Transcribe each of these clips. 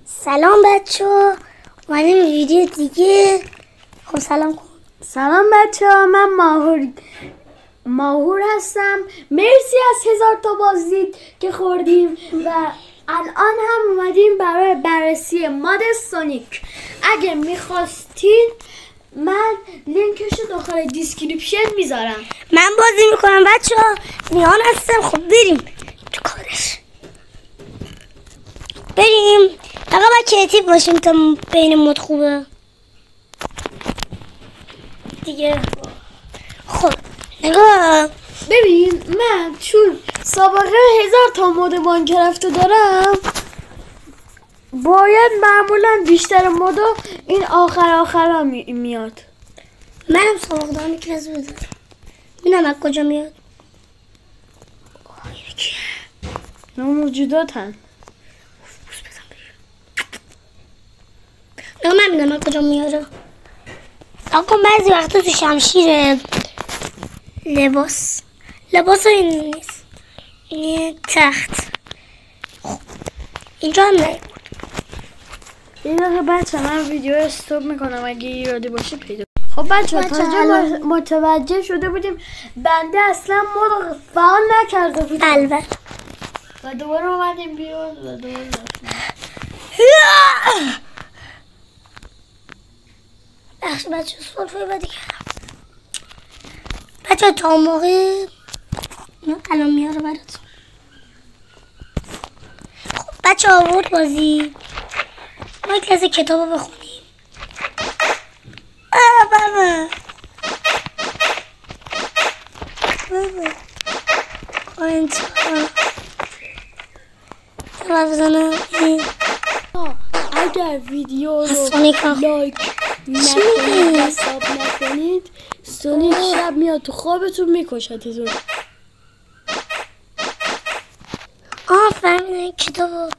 سلام بچه اومدیم ویدیو دیگه. خب سلام کن. سلام بچه ها، من ماهور هستم. مرسی از 1000 تا بازدید که خوردیم و الان هم اومدیم برای بررسی ماد سونیک. اگه میخواستین من لینکش داخل دیسکریپشن میذارم. من بازی میکنم بچه ها، نیان هستم. خب بریم تو کارش، بریم. فقط باید کریتیو باشیم تا بین مد خوبه دیگه. خب نگاه ببین، من چون سابقه 1000 تا مد ماینکرافت دارم، باید معمولا بیشتر مدا این آخر میاد. منم سابقه دارم که از بذارم ببینم از کجا میاد. نه موجودات هم نه من میدونم از کجا میاره. آقا بعضی وقتا تو شمشیر لباس این نیست، این تخت. خب اینجا هم نه. یه دقیقه بچه من ویدیو استوب میکنم اگه ایرادی باشه پیدا. خب بچه تا متوجه شده بودیم بنده اصلا مد فعال نکرده بود البته و دوباره اومدیم بیرون و دوباره بچه سلفه بدی کردم. بچه تا موقع الان میاره براتون. خب بچه آورد بازی، ما یک لحظه کتاب رو بخونیم. بابا اینجا بزنم. اگر ویدیو رو لایک نکنید و ساب نکنید، سونیک شب میاد تو خوابتون میکشتتون. فهمیدم کتاب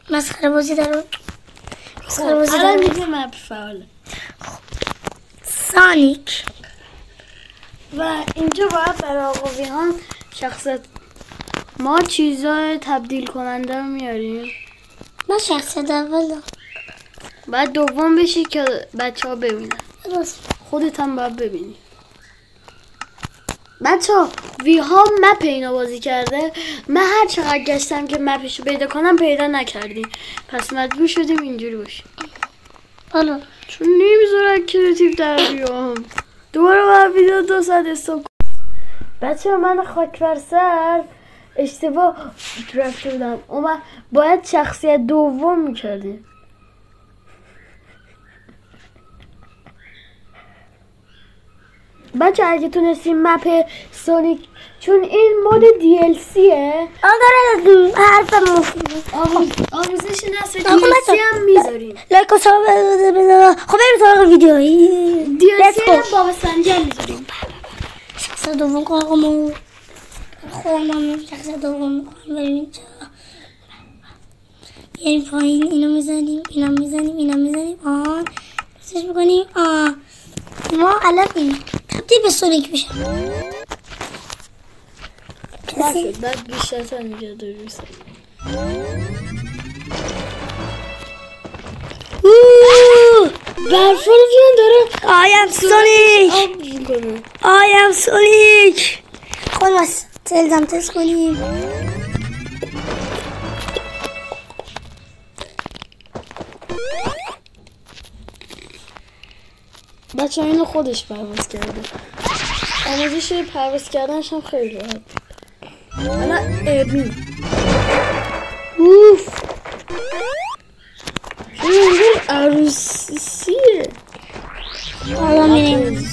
مسخره بازی داره. مسخره بازی الان داره. دیگه مپ فعاله. سونیک و اینجا باید برای آقاوی هم شخصیت ما چیزای تبدیل کننده رو میاریم. من شخصیت اول دارم. بعد دوم بشی که بچه ها ببینن. درست. خودت هم باید ببینی. بچه ها وی ها مپ اینا بازی کرده. من هر چقدر گشتم که مپشو پیدا کنم پیدا نکردیم، پس مجبور شدیم اینجوری باشیم. حالا چون نمیذارن کریتیو در بیام. دوباره باید ویدیو 2 ساعت استوب. بچه ها من خاک بر سر اشتباه رفته بودم. باید شخصیت دوم میکردیم. بچه اگه تونستیم مپ سونیک، چون این مود DLCه، داره حرف مفید آموزش نصف DLC هم میذاریم. لایک و ساب بذار. خب بریم سراغ ویدیو. DLC هم بابا سنجر میذاریم. شخصیت دوم کن آقا ما خودم شخصیت دوم بریم اینجا. بیاییم پایین، اینو میزنیم اینو میزنیم اینو میزنیم. بسش میکنیم. ما الان این تبدیل به سونیک میشه. نشد بعد بیشتر تا اینجا داریم. برفان جان داره آیم سونیک، آیم سونیک. خب بس تلزم تست کنیم. بچه ها اینو خودش پرواز کرده. آموزش پرواز کردنش هم خیلی راحت. انا ابی اوف اینجور عروسیه. حالا میریم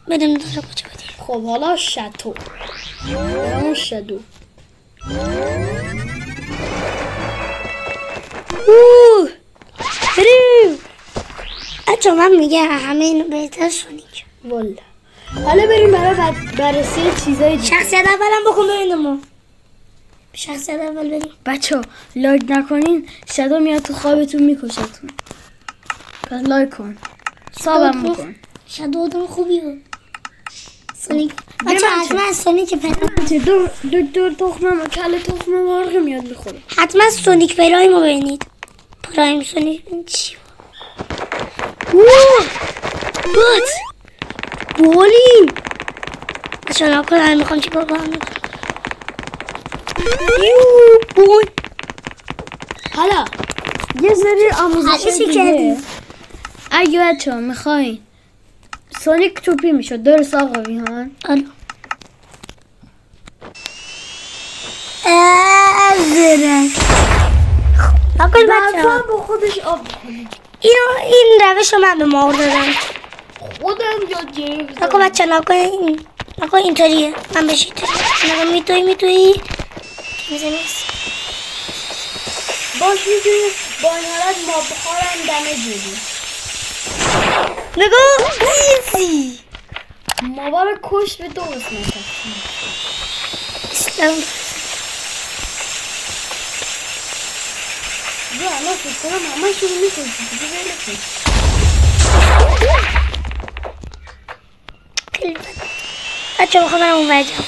بریم داره کجا بدیم. خب حالا شتو همون شدو. بریم. بچه من میگه همه اینو بهتر سونیک. والا حالا بریم برای بررسی چیزای دیگه. شخصیت اولم بکن ببینم. ما شخصیت اول بریم. بچه ها لایک نکنین شدو میاد تو خوابتون میکشتون. پس لایک کن، سابم بکن. شدو آدم خوبی بود. سونیک بچه حتما سونیک پرایم دو تخمه کله تخمه مرغ میاد میخوره. حتما سونیک پرایم رو ببینید. پرایم سونیک چی بود بولیم بچه ها نکن هم میخوام چی بکنم بول. حالا یه سری آموزش چی دیگه کردی؟ اگه بچه ها میخواین سونیک توپی میشه درست آقا ریحان؟ آره ازرق نکن بچه ها با خودش آب بکنه. این روش رو من به مار دادم. خودم یاد گرفتم. نکن بچه نکن اینطوریه من بهش اینطوری میتویی باش میتونی با این حالت ما بخارم دمه جدی نگاه ایزی ما برای کش به دو قسمت هستیم. اسلام یا الان فکر کنم همه شروع میکنی دیگه بلکن بچه بخواه من اون برجم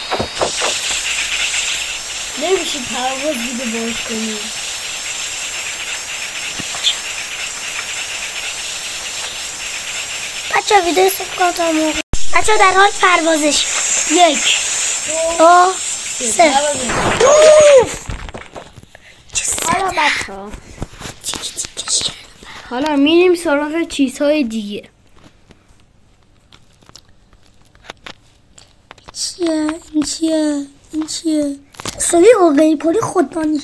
نمیشه پرواز دیگه باش کنیم. بچه ویدیو سبکات هم موقع بچه در حال پروازش 1 2 3 حالا بچه ها حالا میریم سراغ چیزهای دیگه. این چیه سوی اوگهی پولی خودبانی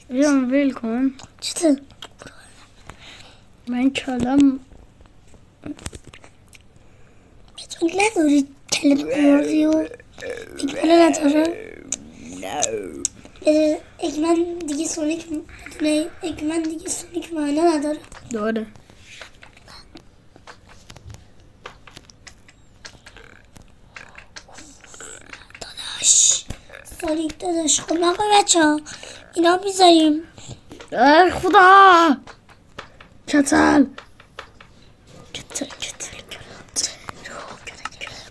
بیام ویل کن چطور؟ من کلم میتونی نداری کلم امازی و اگمانه نداره؟ اگمان دیگه سونیک بدونه اگمان دیگه سونیک معنا نداره داره. سونیک داداش خب نکن بچه ها اینا میذاریم. ای خدا کتل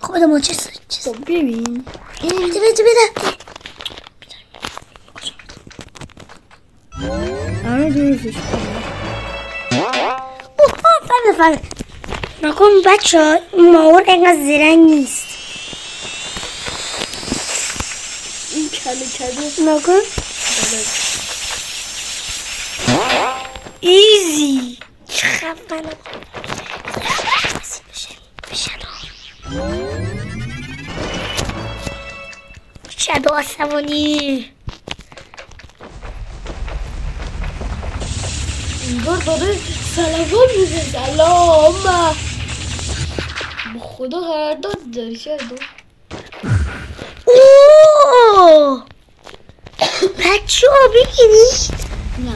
خب بده ما چیز خب ببین بده همه درستش کنم. فهمه نکن بچه ها ماور اینقدر زرنگ نیست. این کله نکن ایزی چقدر منو شدو آسمانی انگار داره سلوان میزه. سلام با خدا قرارداد داری شدو. اوه بچه ها بگیرید نه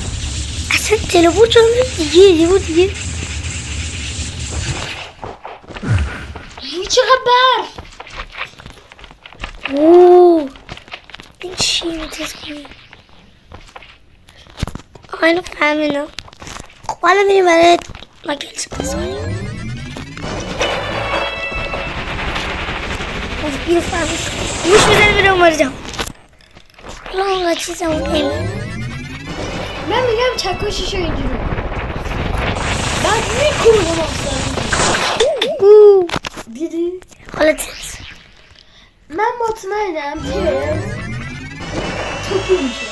اصلا تلفون چون دیگه چقدر برف. اوه این چیه متاسکنی آقا اینو فهمیدم. خب حالا میریم برای مکلس بزنیم اینو فهمید موش میزنی بره اومد جام حالا اونقدر چیزم اون من میگم چکششو اینجوری بعد میکنم اصلا دیدی؟ حالا تیز من مطمئنم تیز توپی میشه.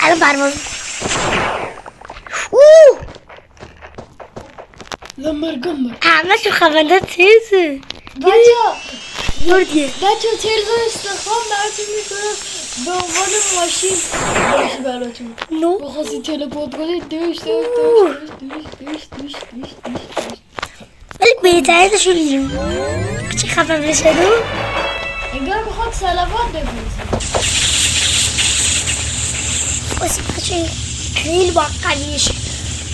الان پرواز لمبرگمبر همه شو خبنده تیزه بچه تیز رو استخدام براتون میکنم به عنوان ماشین باشه براتون. بخواستی تلپورت کنید دوش ولی بهترینشون اینجا چه خفن بشه دو انگار بخواد سلوات بفرسته. بسی بچه خیلی با قویشه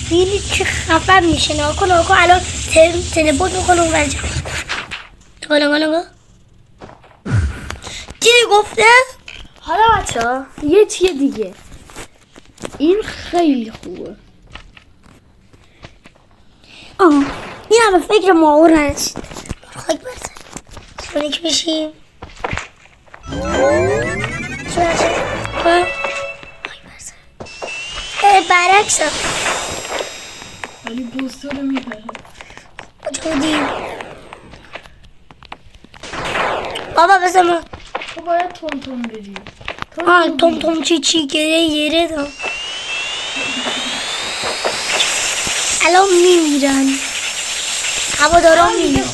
خیلی چه خفن میشه ناکن الان تلپورت میکنه اون برجا نگاه دیدی گفته حالا بچه ها یه چیه دیگه این خیلی خوبه. این همه فکر ماور هست. خاک برسن سونیک بشیم. چی برسن؟ خاک برسن برعکس هم ولی بوستو رو میبره. کجا بودیم؟ بابا بزن ما تو باید تون تون بری. تون تون چی گره دام. الان میمیرن. هوا دارم میمیرن.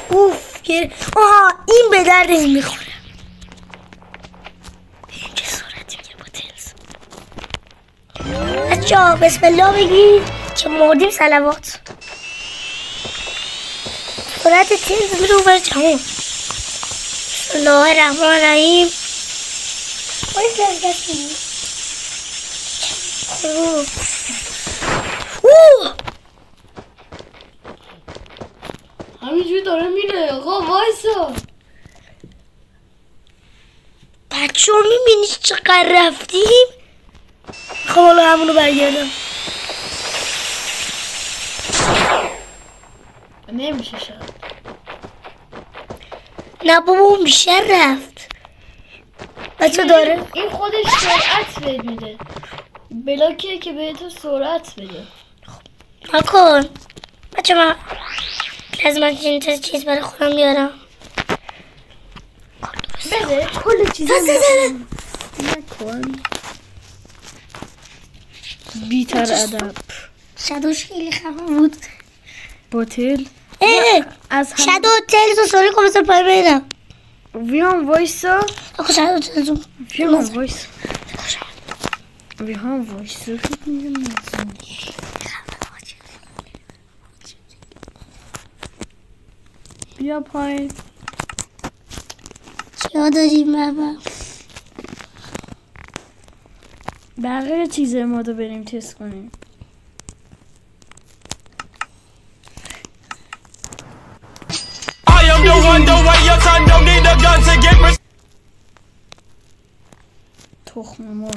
اوف گره. این به درد میخوره. این چه صورتی میگه با تلز. بچه بسم الله بگید که مردیم صلوات. صورت تلز میره اوبر جهون. بسم الله الرحمن الرحیم. باید لذت بگید. همینجوری داره میره. آقا وایسا. بچه ها میبینی چقدر رفتیم. خب حالا همونو برگردم. نمیشه شاید. نه بابا اون بیشتر رفت. بچه داره این خودش سرعت بهت میده. بلاکیه که به تو سرعت بده. نکن بچه من لازم این چیز برای خودم بیارم. بده کل چیزا نکن. بیتر ادب. شادوش خیلی خفه بود. بوتل از شادو تلز و سوری کم بسر پای بینم. ویان وایسا. اخو شادو تلزو ویان وایسا. ویان وایسا. بیا پایین. چیا داریم بابا؟ بقیه چیز ما رو بریم تست کنیم. تخم مرغ.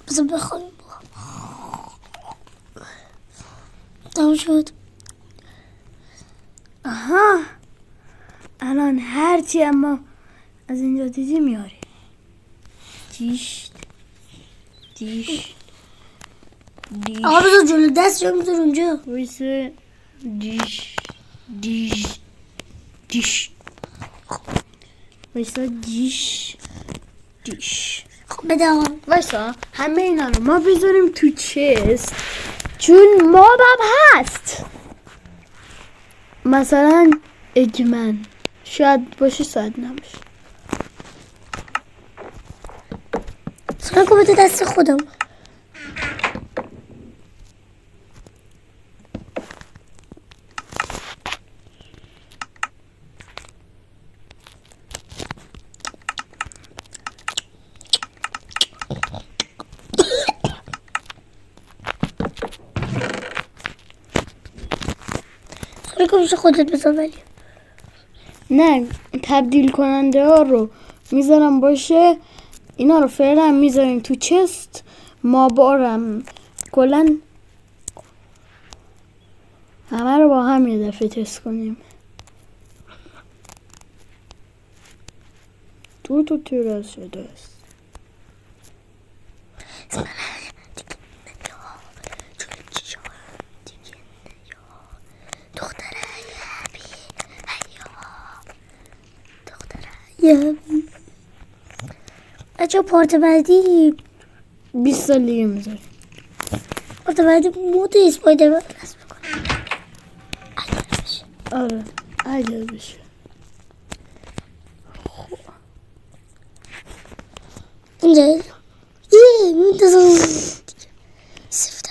بذار بخوریم. تموم شد. آها الان هرچی اما از اینجا دیدی میاری. دیش آقا بذار جلو دست رو میذار اونجا. ویسه دیش ویسه دیش. خب بده آقا. ویسه همه اینا رو ما بذاریم تو چست چون مابم هست. مثلا اگمن شاید باشه شاید نباشه. سرا که بده دست خودم. سرا که بشه خودت بذار ولی نه تبدیل کننده ها رو میذارم باشه. اینا رو فعلا میذاریم تو چست. ما بارم کلن همه رو با هم یه دفعه تست کنیم. تو تیراز شده است. بچه پارت بعدی 20 سال دیگه میذاریم. پارت بعدی مود اسپایدرمن رسم میکنم. آره اگر بشه. اینجا سفته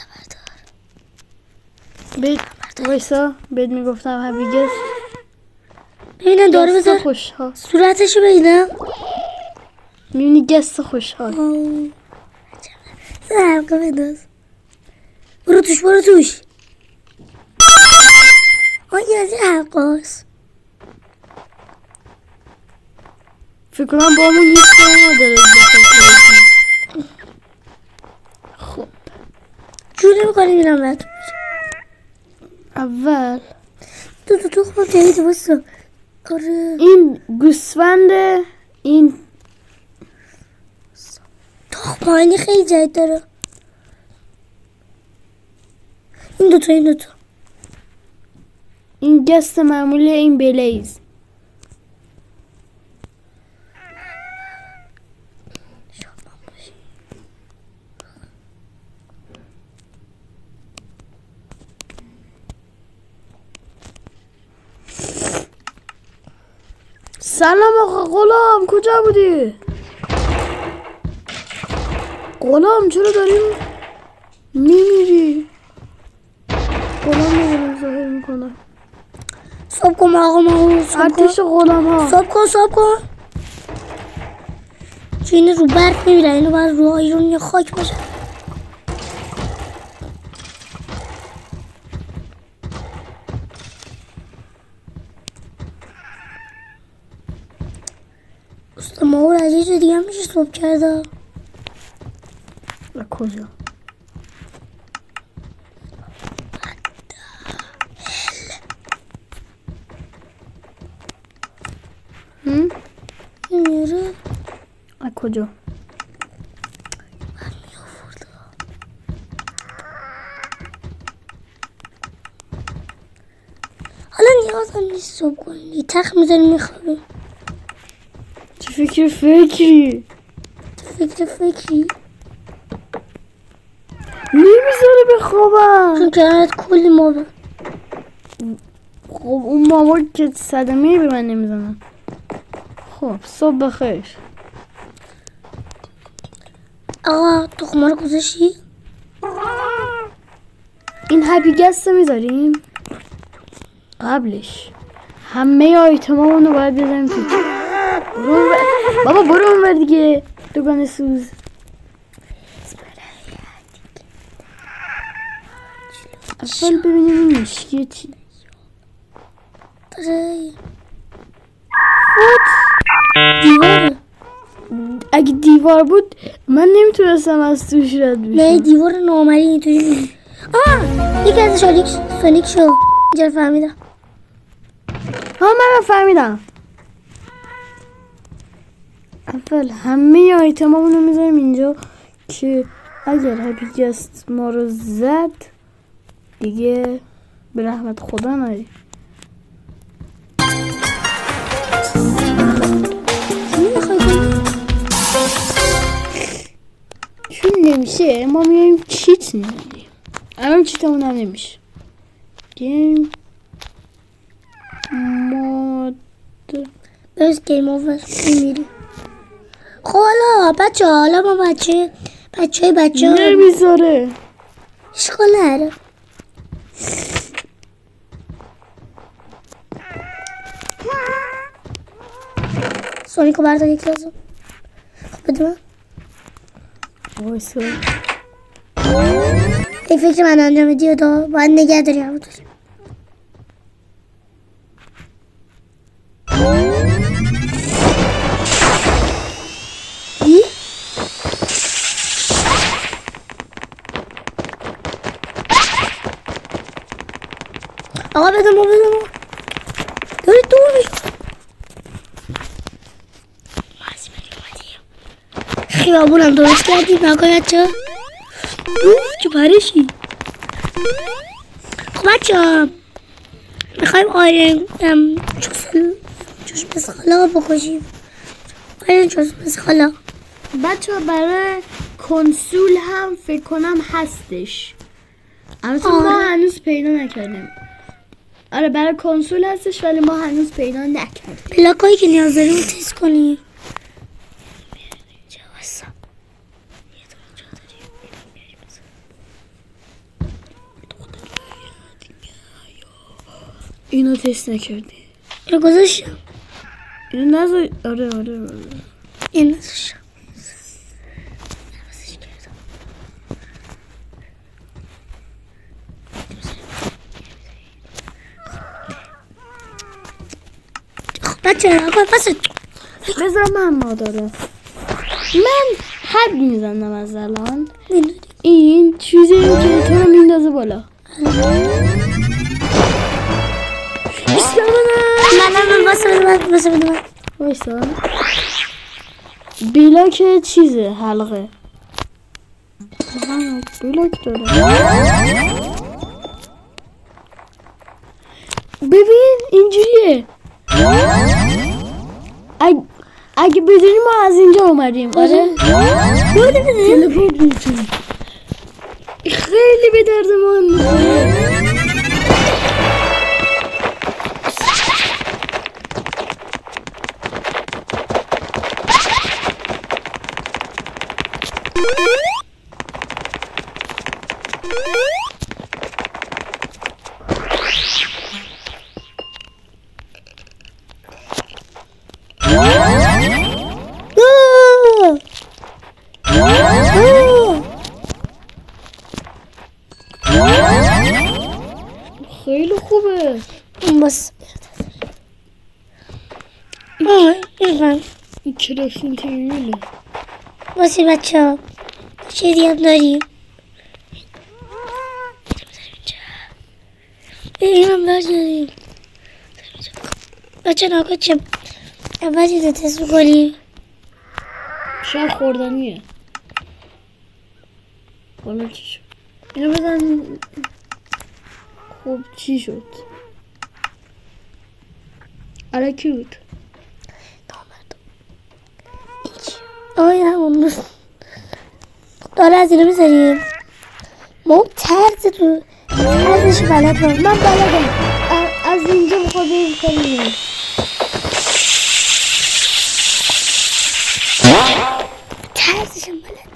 بردار. وایسا بهت میگفتم هبیگس. ببینم داره بذار خوشحال. صورتشو ببینم. میبینی گست خوشحال. حلقه بنداز. برو توش. آیا از این حلقه هست؟ فکر کنم با همون هیچ کاری نداره. خب جوری میکنی میرم بهت اول تو خب جدید بسته. آره این گوسفنده، این تخمانی خیلی جدید داره. این دوتا این گست معمولی، این بلیز. سلام آقا غلام، کجا بودی؟ غلام چرا داریم میمیری؟ غلام نبودم ظاهر میکنم. صبح کن آقا ما ارتش غلام ها. صبح کن چه اینه رو برف میمیرن. اینو باید رو ایرون یا خاک باشه. ما از یه جا دیگه هم میشه صبح کرده. کجا؟ میره کجا؟ حالا نیازم نیست صبح کنی. تخت میزنی میخوابی. چه فکری؟ فکری نمیذاره بخوابم. چون کنارت کلی مابه. خب اون ماما که صدمه به من نمیزنن. خب صبح بخیر. آقا تخمه رو گذاشتی؟ این هپی گست رو میذاریم قبلش. همه آیتما رو باید بذاریم تو. بابا برو اونور دیگه. دوگانه سوز. اول ببینیم این مشکیه چی. دیواره. اگه دیوار بود من نمیتونستم از توش رد بشم. نه دیوار نامری اینطوری میدی. یکی از سونیک شو. اینجا فهمیدم. من فهمیدم. اول همه آیتم ها رو میذاریم اینجا که اگر هپی گست ما رو زد دیگه به رحمت خدا نری. چون نمیشه ما میایم چیت میدیم. الان چیتمون هم نمیشه. گیم مود بس گیم اوور میمیری. خب حالا ما بچه نمیذاره. اشکال نره. سونیکو بردار یک لازم. خب بده من. وایسا. این فکر من انجام میدی و دا باید نگه داری هم داری. آقا بده ما داری دور میشه. خیابونم درست کردی نکنه چه چه پرشی. خب بچه ها میخوایم آیرن چشم سخالا بکشیم. آیرن چشم سخالا بچه ها برای کنسول هم فکر کنم هستش. اما ما هنوز پیدا نکردیم. آره برای کنسول هستش ولی ما هنوز پیدا نکردیم. بلاکایی که نیاز داریم رو تست کنیم. اینو تست نکردی. اینو گذاشتم. اینو نذاری. آره اینو نذاشتم. خب بچه آقا پس بذار من مادرم. من حد میزنم از الان. این چیزی که تو رو میندازه بالا. وایسا بلاک چیزه حلقه. بلاک داره. ببین اینجوریه. اگه بدونی ما از اینجا اومدیم. آره تلفن میتونی. خیلی به درد من میخوره. خیلی خوبه. بس این کرافین تیمیله. واسه بچه ها چیزی هم داریم. این هم داریم. بچه ناکا چه اول چیزه تست بکنیم. شاید خوردنیه. حالا چی شد؟ اینو بزن. خب چی شد؟ آره کی بود؟ آیا همون داره از اینو میذاریم. ما ترزش بلد من بلدم. از اینجا میخواد بریم کنیم. ترزشم بلد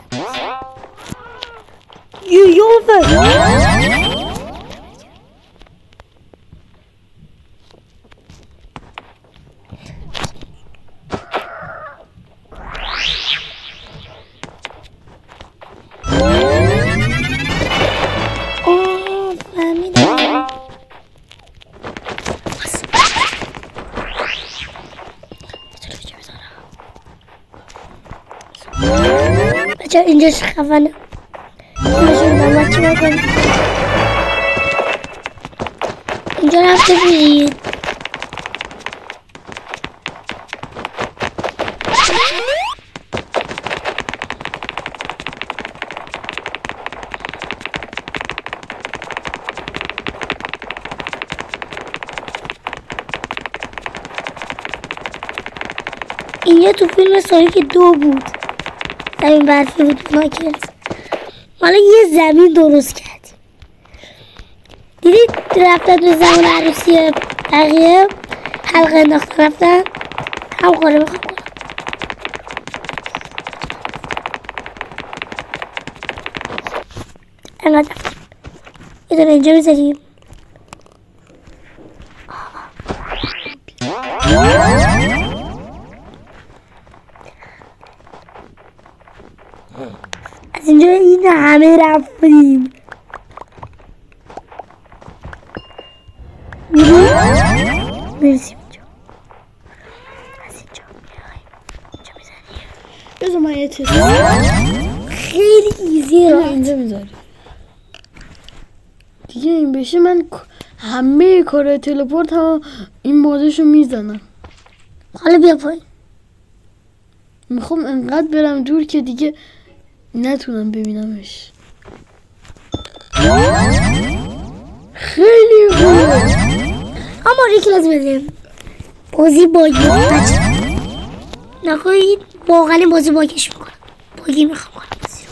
بچه اینجاش خفنه. اینجا رفته بودید. اینجا تو فیلم سونیک 2 بود. زمین برفی بود ناکرز. حالا یه زمین درست کردیم. دیدید رفتن تو زمان عروسی بقیه حلقه انداختن رفتن هم کاره میخوام کنم. انقدر رفتن یه دونه اینجا بذاریم. از اینجا این همه رفتیم. برسیم اینجا. از اینجا اینجا میزنیم. بذار من یه تست. خیلی ایزی رو اینجا میذاریم. دیگه این بشه من همه کار تلپورت هم این بازشو میزنم. حالا بیا پایین. میخوام انقدر برم دور که دیگه نتونم ببینمش. خیلی خوبه. اما ریک لازم بدیم. بازی باگی بچه نکنید واقعا بازی باگیش میکنم. باگی میخوام کنم بازی رو.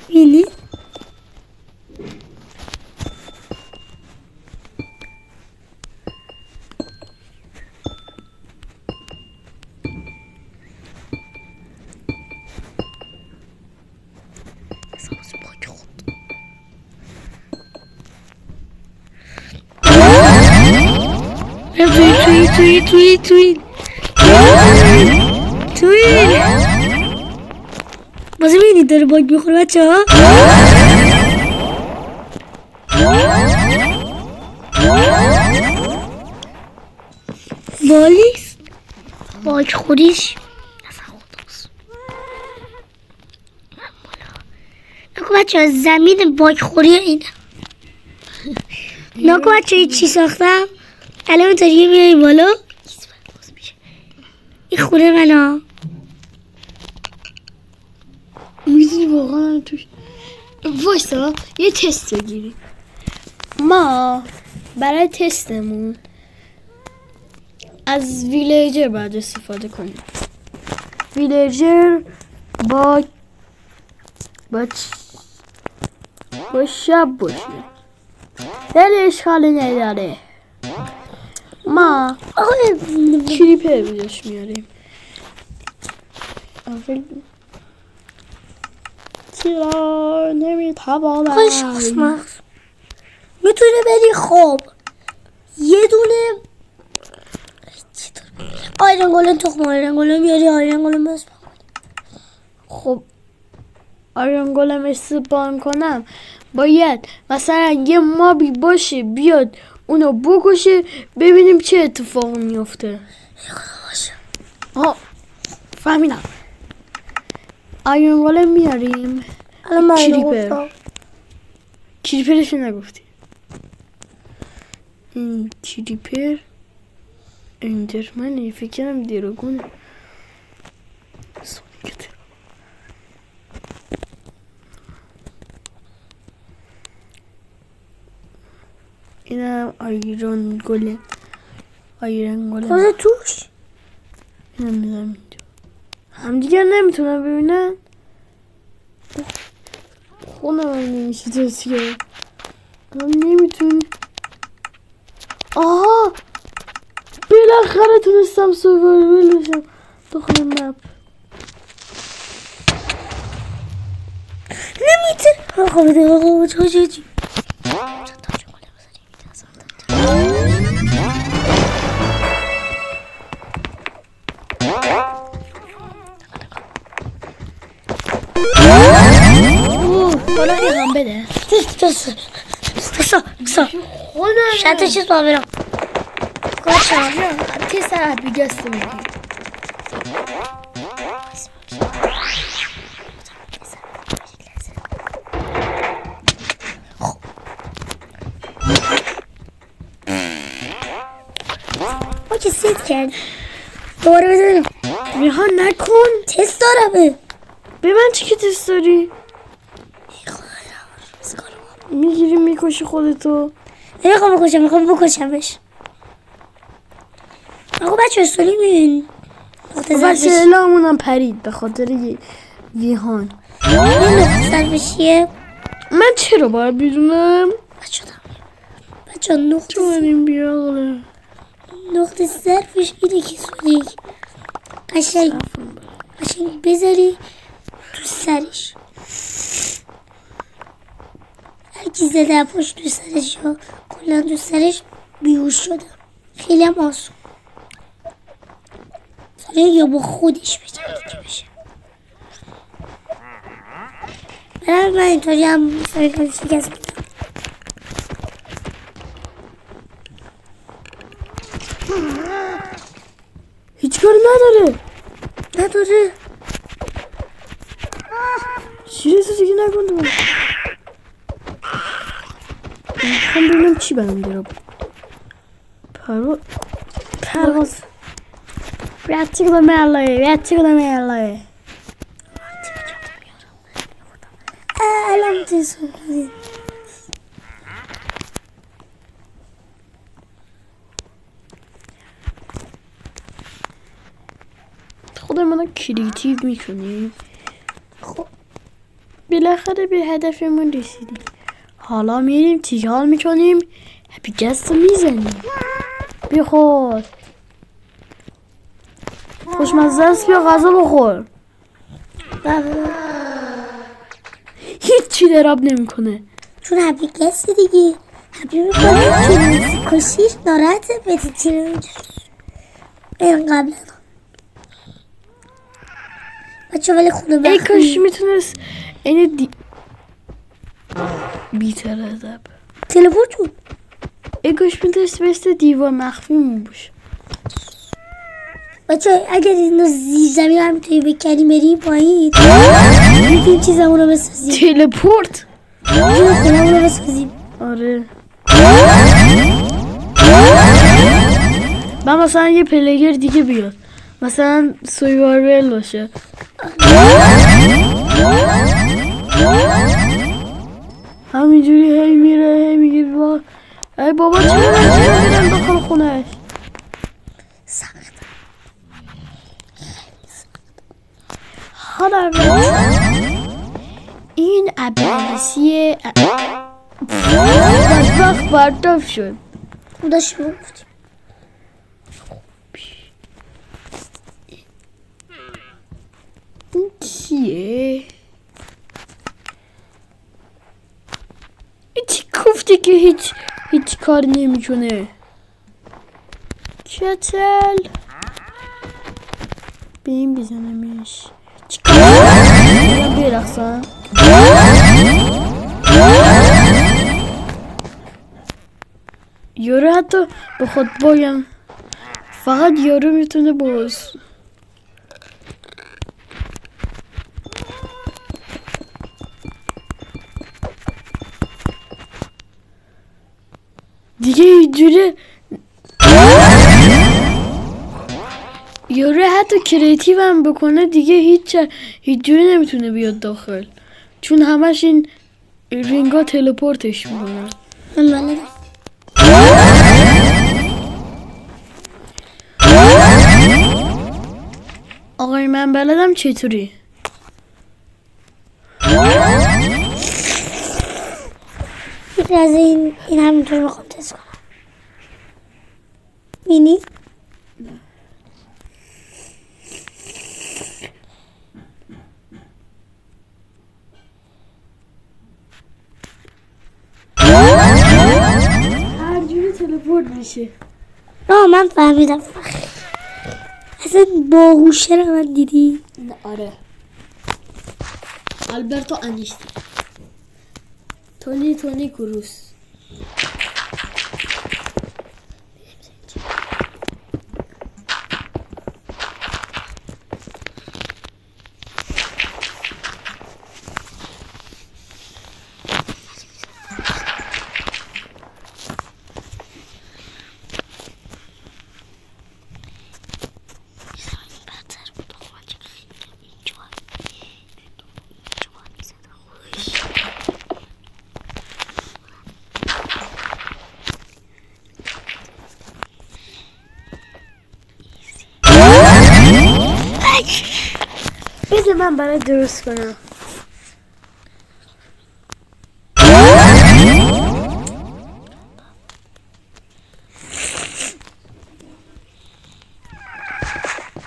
بینی توی بازی بینید داره باگ میخوره بچه ها. والیست باک خوریش اصلا خودست. نکو بچه ها زمین باک خوری اینه. نکو بچه ها چی ساختم الان اینطوریه میایی بالا این خونه منه. میدونی واقعا توش وایسا یه تست بگیریم. ما برای تستمون از ویلیجر باید استفاده کنیم. ویلیجر با شب باشه ولی اشکالی نداره. ما کریپر بیداش میاریم. چرا نمیتوانم خوش مخص میتونه بری خوب یه دونه آیرن گولم تخم آیرن گولم میاری آیرن گولم بس. خب آیرن گولم استفاده کنم باید مثلا یه مابی باشه بیاد اونو بکشه ببینیم چه اتفاق میفته. فهمیدم. آیرن گولم میاریم. کریپرش نگفتی. این کریپر اندرمنه فکرم دیروگونه. اینم آیرن گولم. تازه توش اینم میذارم اینجا. هم دیگر نمیتونم ببینن. خونم هم نمیشه توسیه. هم نمیتونی. آها بالاخره تونستم سویوایول بشم داخل مپ. نمیتونی خوابه چی حالا این هم بده. شاید چیز با برم تی ساعت بیگست میگی. ما که سیت کرد دوباره بزنیم. ریحان نکن تست دارم. به من چی که تست داری؟ میگیری میکشی خودتو. میخوام بکشمش. آقا بچه سولی میبین بچه الهمونم پرید به خاطر یه ویهان. این نقطه سرفشیه. من چرا باید بدونم؟ بچه نقطه سرفش اینه که سولی قشنگ بذاری تو سرش. هرکی زده پشت تو سرش یا کلا تو سرش بیهوش شده. خیلی هم آسون یا با خودش بشه. برای من اینطوری هم شکست میدم. هیچ کاری نداره. چیزی دیگه نکنم. میخوام ببینم چی برام داره. پرواز رتی کدام الهی الان تیز کنید. خود منو کریتیو میکنیم. خب بالاخره به هدفمون رسیدیم. حالا میریم تیکال میکنیم هپی گست میزنیم. بخور خوشمزه است بیا غذا بخور. هیچی دراب نمیکنه چون هپی گست دیگه هپی میکنه که کشیش ناراحته بهتی چی نمیگه. این قبلا بچه ولی خونه بخیر. ای کاش میتونست اینه بیتر ادب تلپورت بود. اگهش میتونست مثل دیوار مخفی باشه. بچه اگر اینو زیر زمین هم توی بکنیم بریم پایین میتونیم چیزمون رو بسازیم. تلپورت میتونیم خونمون رو بسازیم. آره من مثلا یه پلیر دیگه بیاد مثلا سویوارول باشه همینجوری هی میره هی میگه ای بابا چرا میرم داخل خونهش. سخت. حالا این عباسیه وقت برداشت شد داشت بود. این چیه؟ چی گفتی که هیچ کار نمیکنه؟ کتل به این بزنمش چی کار برقصم یارو حتی به خود بایم فقط یارو میتونه باز دیگه اینجوری یارو حتی کریتیو هم بکنه دیگه هیچ جوری نمیتونه بیاد داخل چون همش این رینگا تلپورتش میکنن. من بلدم. آقای من بلدم چطوری؟ از این همینطور میخوام تست کنم. بینی؟ هر جوری تلپورت میشه. من فهمیدم. اصلا باهوشه رو من دیدی؟ آره آلبرتو انیشتی تونی کروس بذار من برای درست کنم.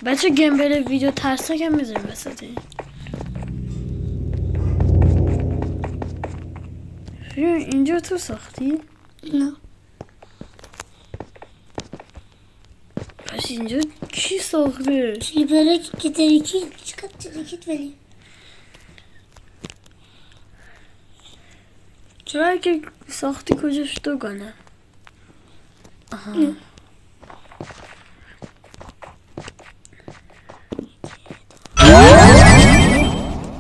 بچه گیم بره ویدیو ترسناک هم میذاریم وسط این. اینجا تو ساختی؟ نه. پس اینجا کی ساخته؟ کلیپره که تریکی چقدر تریکیت ولی چرا که ساختی کجاش دوگانه؟ آها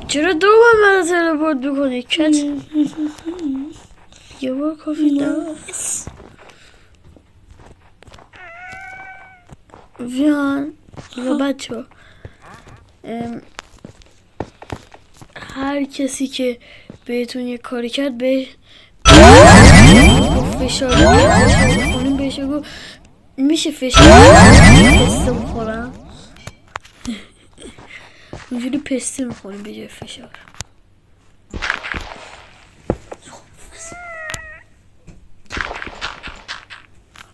چرا دو بار من تلپورت بکنی کت؟ یه بار کافی نه ویان یا بچه هر کسی که بهتون یه کاری کرد به فشار بکنیم بهش بگو میشه فشار پسته بخورم اونجوری پسته میخوریم به جای فشار.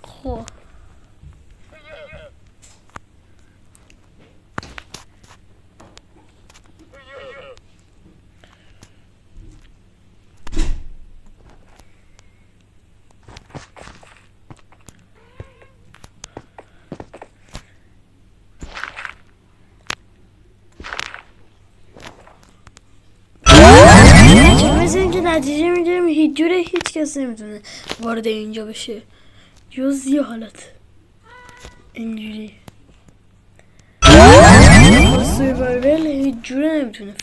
خب نتیجه میگیریم هیچ جوره هیچ کس نمیتونه وارد اینجا بشه جز یه حالت اینجوری. سروایول هیچ جوره نمیتونه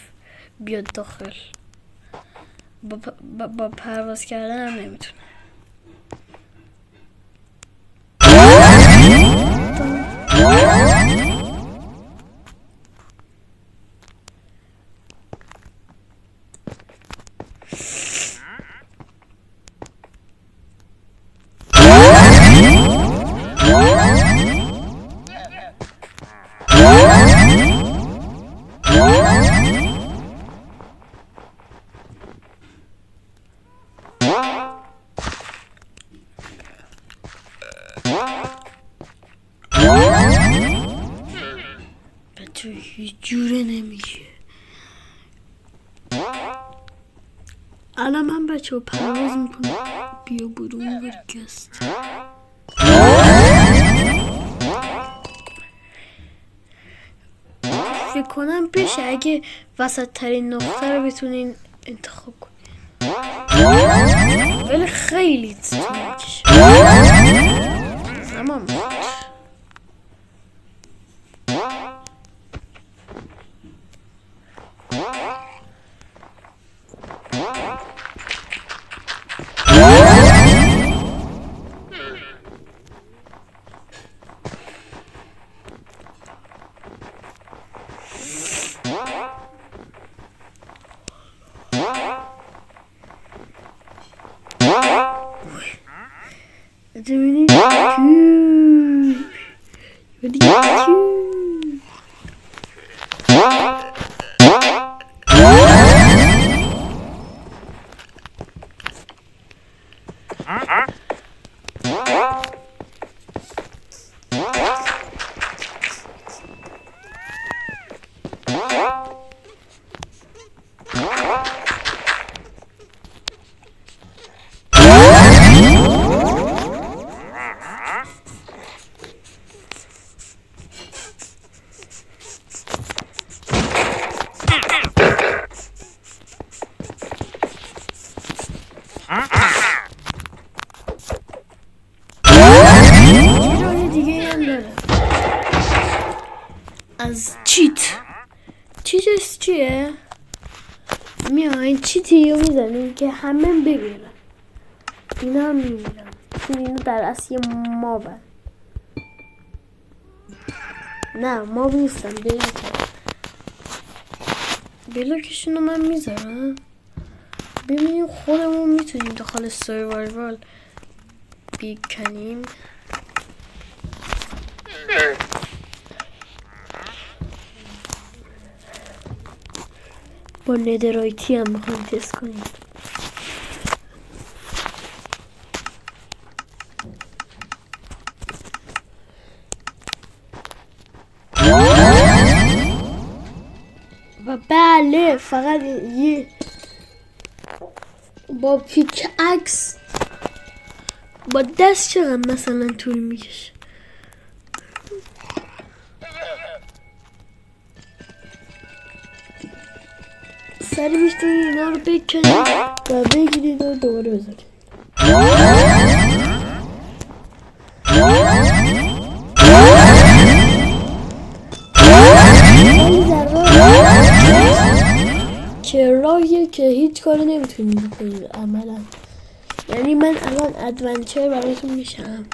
بیاد داخل، با پرواز کردن هم نمیتونه. بچه هیچ جوره نمیشه. الان من بچه پرواز میکنم. بیا برون برگست. فکر کنم بشه اگه وسط ترین نقطه رو بتونین انتخاب کنین، ولی خیلی طول میکشه. زمان میخواد. ببینید از چیتش چیه؟ میاین چیتی رو میزنیم که همه ببینن. اینا هم میبینن چون اینا در اصل مابن. نه ماب نیستن، بلاکشون رو من میذارم. ببینیم خودمون میتونیم داخل سروایوال بیکنیم. با ندرایتی هم میخوایم تست کنیم. و بله فقط یه با پیک عکس با دست چقدر مثلا طول میکشه. سری بیشتر اینا رو بکنید و بگیرید و دوباره بذارید. که راهیه که هیچ کاری نمیتونید بکنید عملا. یعنی من الان ادونچر براتون میشم.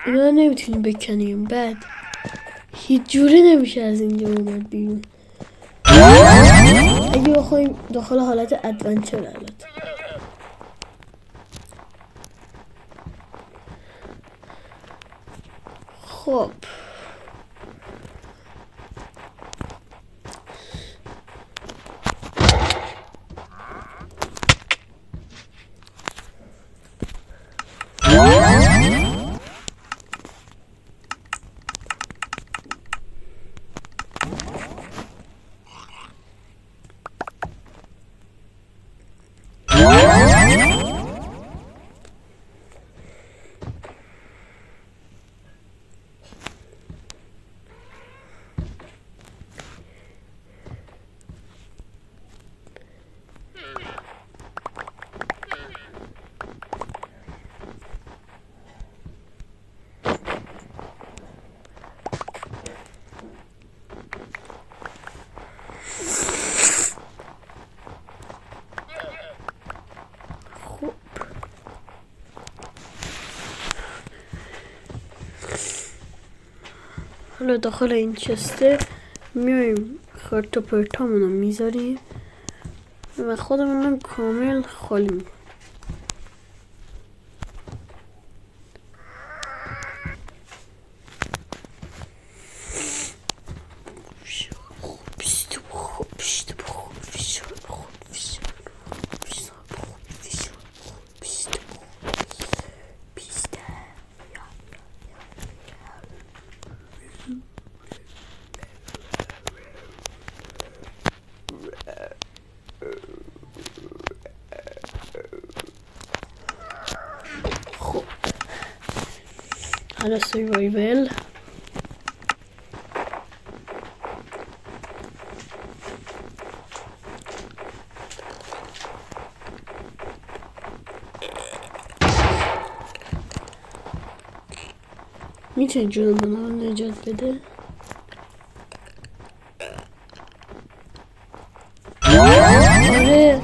اینا نمیتونیم بکنیم. بعد هیچ جوره نمیشه از اینجا اومد بیرون اگه بخوایم داخل حالت ادونچر. البته خب حالا داخل این چسته میایم خرت و پرتامون رو میذاریم و خودمون کامل خالی میکنیم. خب حالا سروایول میتونی جونمون رو نجات بده؟ آره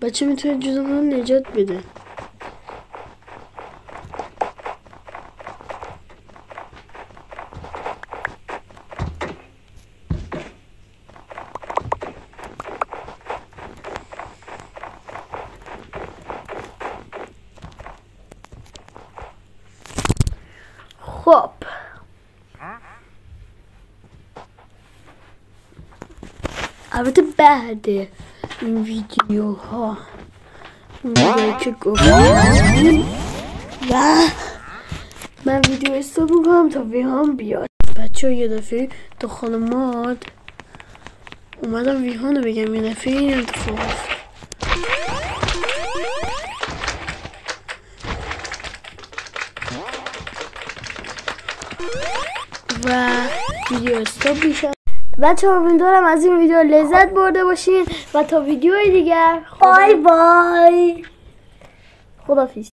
بچه میتونه جونمون رو نجات بده. خب البته بعد این ویدیوها که گفتم و من ویدیو استاپ میکنم تا ویهان بیاد. بچه ها یه دفعه تو خانمات اومدم ویهان رو بگم یه دفعه این اتفاق و ویدیو استاپ میشه. بچه ها امیدوارم از این ویدیو لذت برده باشین و تا ویدیو دیگر بای بای. خداحافظ.